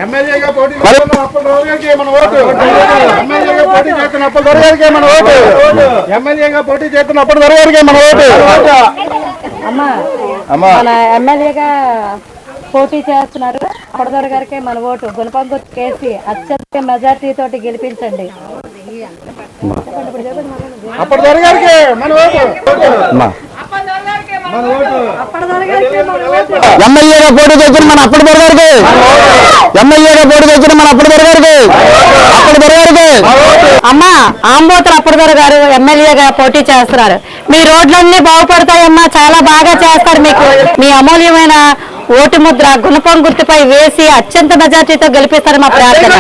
ఎమ్మెల్యేగా పోటీ చేస్తున్న అప్పలరావు గారికి మన ఓటు. ఎమ్మెల్యేగా పోటీ చేస్తున్న అప్పలరావు గారికి మన ఓటు. ఎమ్మెల్యేగా పోటీ చేస్తున్న అప్పలరావు గారికి మన ఓటు. మన ఎమ్మెల్యేగా పోటీ చేస్తున్నారు అప్పలరావు గారికి మన ఓటు. గుణపంగు కేసి అత్యధిక మెజార్టీ తోటి గెలిపించండి. అప్పలరావు గారికి మన ఓటు. ఎమ్మెల్యేగా పోటీ చేసిన మన అప్పలరావు గారికి. ఎమ్మెల్యేగా పోటీ చేసిన మన అప్పలరావు గారికి. అమ్మా ఆంబోతుల అప్పలరావు గారు ఎమ్మెల్యేగా పోటీ చేస్తున్నారు. మీ రోడ్లన్నీ బాగుపడతాయమ్మా, చాలా బాగా చేస్తారు. మీకు మీ అమూల్యమైన ఓటు ముద్ర గుణపం గుర్తుపై వేసి అత్యంత మెజార్టీతో గెలిపిస్తారు మా ప్రార్థన.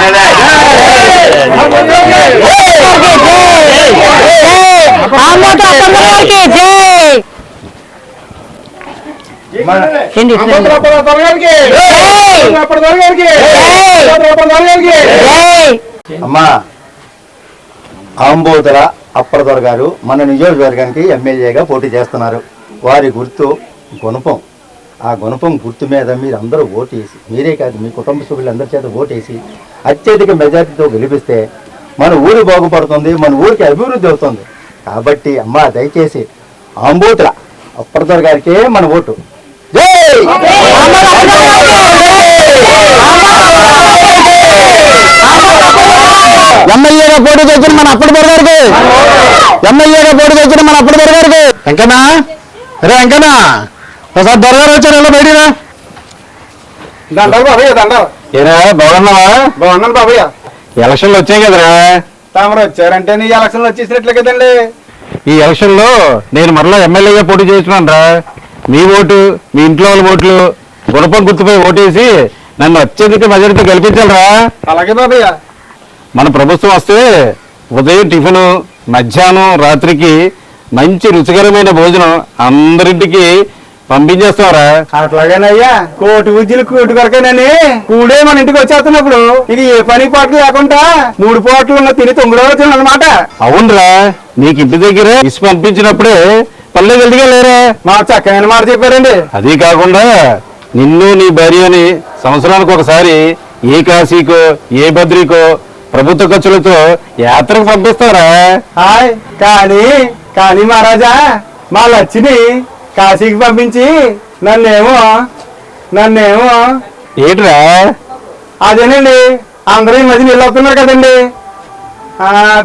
అమ్మా ఆంబోతుల అప్పలరావు గారు మన నియోజకవర్గానికి ఎమ్మెల్యేగా పోటీ చేస్తున్నారు. వారి గుర్తు గుణపం. ఆ గుణపం గుర్తు మీద మీరు అందరూ ఓటేసి, మీరే కాదు మీ కుటుంబ సభ్యులందరి చేత ఓటేసి అత్యధిక మెజార్టీతో గెలిపిస్తే మన ఊరు బాగుపడుతుంది, మన ఊరికి అభివృద్ధి అవుతుంది. కాబట్టి అమ్మ దయచేసి ఆంబోతుల అప్పలరావు గారికే మన ఓటు. ఎమ్మెల్యేగా పోటీ చేసిన మన అప్పలరావు గారికి. ఎమ్మెల్యేగా పోటీ చేసిన మన అప్పలరావు గారికి. వెంకన్నా రే వెంకన్నా, ఒకసారి దొరగారు వచ్చారు బయటిరా. దండాలు బాబయ్య, దండాలు. ఏరా బాగున్నావా? బాగున్నాను బాబయ్య. ఎలక్షన్లు వచ్చాయి కదరా. తామరు వచ్చారంటే నీ ఎలక్షన్లు వచ్చేసినట్లే కదండి. ఈ ఎలక్షన్ లో నేను మరలా ఎమ్మెల్యేగా పోటీ చేస్తున్నాను రా. మీ ఓటు, మీ ఇంట్లో వాళ్ళ ఓట్లు గుణపం గుర్తుపై ఓటేసి నన్ను అత్యధిక మెజారిటీ గెలిపించాలరా. అలాగే బాబయ్య. మన ప్రభుత్వం వస్తే ఉదయం టిఫిన్, మధ్యాహ్నం, రాత్రికి మంచి రుచికరమైన భోజనం అందరింటికి పంపించేస్తావరా. అట్లాగేనయ్యా, కోటి ఉద్యోగులు కోటి కొరకేనని కూడే మన ఇంటికి వచ్చేస్తున్నప్పుడు ఇది ఏ పని పాటలు లేకుండా 3 పూటలు ఉన్న తిని 9వ వచ్చిన అనమాట. అవునరా, నీకు ఇంటి దగ్గర ఇసి పంపించినప్పుడే పల్లె వెళ్దిగా లేరా. మా చక్కమైన మాట చెప్పారండి. అదీ కాకుండా నిన్ను నీ భార్యని సంవత్సరానికి ఒకసారి ఏ కాశీకో ఏ బద్రీకో ప్రభుత్వ ఖర్చులతో యాత్రకు పంపిస్తారా. హాయ్ కానీ మహారాజా, మా లచ్చిని కాశీకి పంపించి నన్నేమో ఏట్రా? అదేనండి, అందరూ ఈ మధ్య నీళ్ళు వస్తున్నారు కదండి,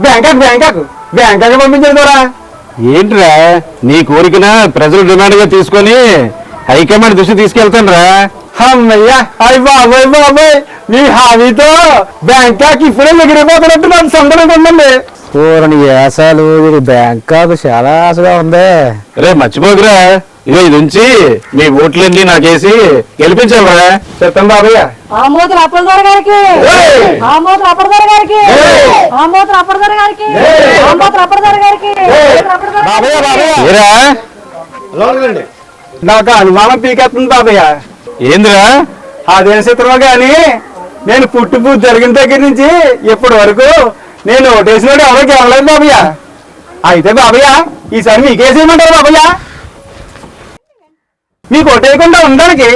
బ్యాంకాక్ పంపించారు ద్వారా. ఏంట్రా నీ కోరికన ప్రజలు డిమాండ్ గా తీసుకొని హైకమాండ్ దృష్టి తీసుకెళ్తాను రా. అమ్మయ్యా, అయ్యి బాబోయ్ మీ హామీతో బ్యాంకాక్ ఇప్పుడే ఎగిరిపోతున్నట్టు నాకు సందర్భంగా ఉందండి. పూరని వేసాలు బ్యాంకాక్ చాలా ఆశగా ఉంది. రే మర్చిపోకురా, ఇదో ఇది నుంచి మీ ఓట్లన్నీ నాకేసి గెలిపించాలరా. చెప్తాం బాబయ్య. ఆమోదుల అప్పలరావు గారికి. ఆమోదుల అప్పలరావు గారికి. ఆమోదుల అప్పలరావు గారికి. ఆమోదుల అప్పలరావు గారికి. నాకు అనుమానం పీకెత్తుంది బాబయ్య. ఏందిరా? అదే చిత్రమో గాని నేను పుట్టు జరిగిన దగ్గర నుంచి ఇప్పటి వరకు నేను ఓటేసినోడు ఎవరికి వెళ్ళలేదు బాబయ్య. అయితే బాబయ్య ఈసారి మీకేసేయమంటారు బాబయ్య, మీకు ఓటేయకుండా ఉండడానికి.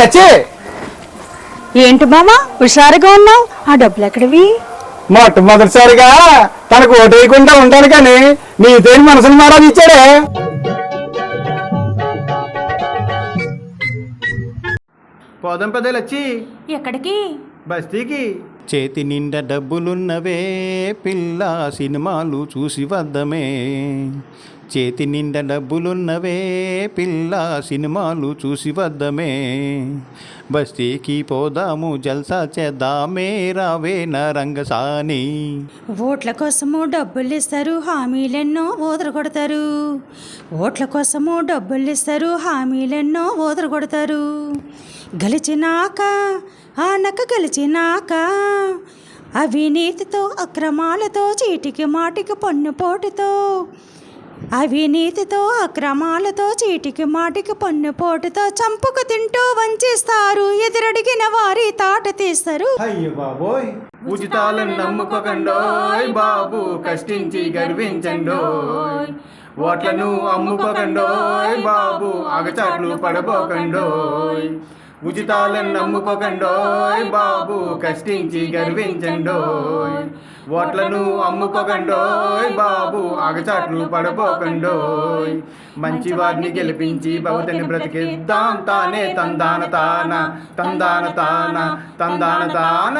లచ్చి ఏంటి మామా హుషారుగా ఉన్నావు? ఆ డబ్బులు ఎక్కడివి? మొట్టమొదటిసారిగా తనకు ఓటేయకుండా ఉంటాను కానీ నీతేని మనసును మారాది ఇచ్చాడే. పోదాం పెద్దలు వచ్చి. ఎక్కడికి? బస్తీకి. చేతి నిండా డబ్బులున్నవే పిల్ల సినిమాలు చూసి వద్దమే. చేతి నిండా డబ్బులున్నవే పిల్ల సినిమాలు చూసి వద్దమే. బస్తీకి పోదాము జల్సా చేద్దామే రావే నా రంగసాని. ఓట్ల కోసము డబ్బులు ఇస్తారు, హామీలెన్నో ఊదరగొడతారు. ఓట్ల కోసము డబ్బులు ఇస్తారు, హామీలెన్నో ఊదరగొడతారు. గెలిచినాక గెలిచినాక అవినీతితో అక్రమాలతో చీటికి మాటికి పన్నుపోటుతో అవినీతితో అక్రమాలతో చీటికి మాటికి పన్నుపోటుతో చంపుకు తింటూ వంచిస్తారు, ఎదురడిగిన వారి తాట తీస్తారు. అయ్య బాబోయ్, ఉచితాలను నమ్ముకోకండోయ్ బాబు, కష్టించి గర్వించండోయ్. ఓట్లను అమ్ముకోకండోయ్ బాబు, అగచాట్లు పడబోకండోయ్. ఉచితాలను నమ్ముకోకండోయ్ బాబు, కష్టించి గర్వించండోయ్. ఓట్లను అమ్ముకోకండోయ్ బాబు, అగచాట్లు పడబోకండోయ్. మంచి వారిని గెలిపించి భవితని బ్రతికిద్దాం, తానే తందాన తాన తందాన తాన తందాన తాన.